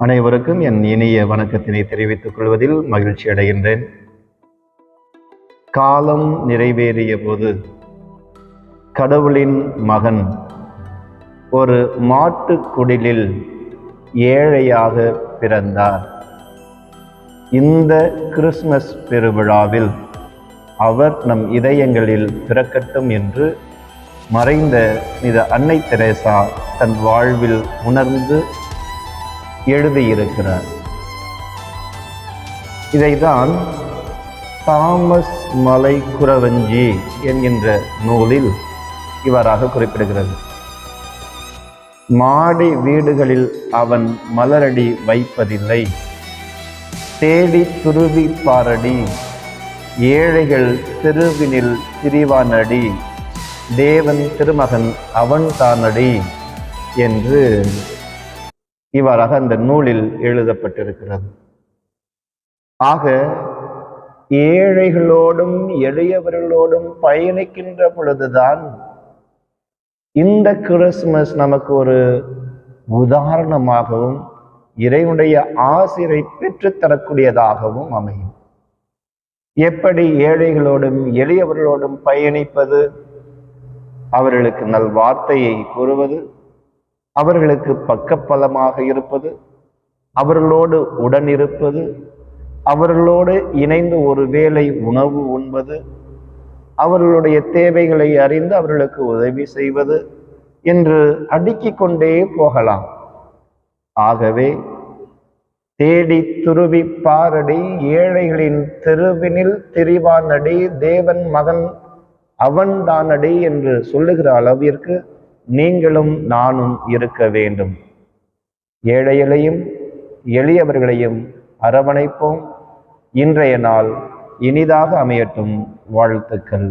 அனைவருக்கும் என் இனிய வணக்கத்தினை தெரிவித்துக் கொள்வதில் மகிழ்ச்சி அடைகின்றேன். காலம் நிறைவேறிய போது கடவுளின் மகன் ஒரு மாட்டுக் குடிலில் ஏழையாக பிறந்தார். இந்த கிறிஸ்மஸ் பெருவிழாவில் அவர் நம் இதயங்களில் பிறக்கட்டும் என்று மறைந்த புனித அன்னை தெரேசா தன் வாழ்வில் உணர்ந்து எழுதியிருக்கிறார். இதைதான் தாமஸ் மலை குறவஞ்சி என்கின்ற நூலில் இவ்வாறாக குறிப்பிடுகிறது. மாடி வீடுகளில் அவன் மலரடி வைப்பதில்லை, தேடி துருவி பாரடி, ஏழைகள் தெருவினில் திரிவானடி, தேவன் திருமகன் அவன் தானடி என்று இவ்வாறாக அந்த நூலில் எழுதப்பட்டிருக்கிறது. ஆக ஏழைகளோடும் எளியவர்களோடும் பயணிக்கின்ற பொழுதுதான் இந்த கிறிஸ்துமஸ் நமக்கு ஒரு உதாரணமாகவும் இறைவனுடைய ஆசிரை பெற்றுத்தரக்கூடியதாகவும் அமையும். எப்படி ஏழைகளோடும் எளியவர்களோடும் பயணிப்பது? அவர்களுக்கு நல் வார்த்தையை கூறுவது, அவர்களுக்கு பக்கபலமாக இருப்பது, அவர்களோடு உடனிருப்பது, அவர்களோடு இணைந்து ஒரு வேளை உணவு உண்பது, அவர்களுடைய தேவைகளை அறிந்து அவர்களுக்கு உதவி செய்வது என்று அடுக்கிக் கொண்டே போகலாம். ஆகவே தேடி துருவி பாரடி, ஏழைகளின் தெருவினில் திரிவானடி, தேவன் மகன் அவன் தானடி என்று சொல்லுகிற அளவிற்கு நீங்களும் நானும் இருக்க வேண்டும். ஏழைகளையும் எளியவர்களையும் அரவணைப்போம். இன்றைய நாள் இனிதாக அமையட்டும். வாழ்த்துக்கள்.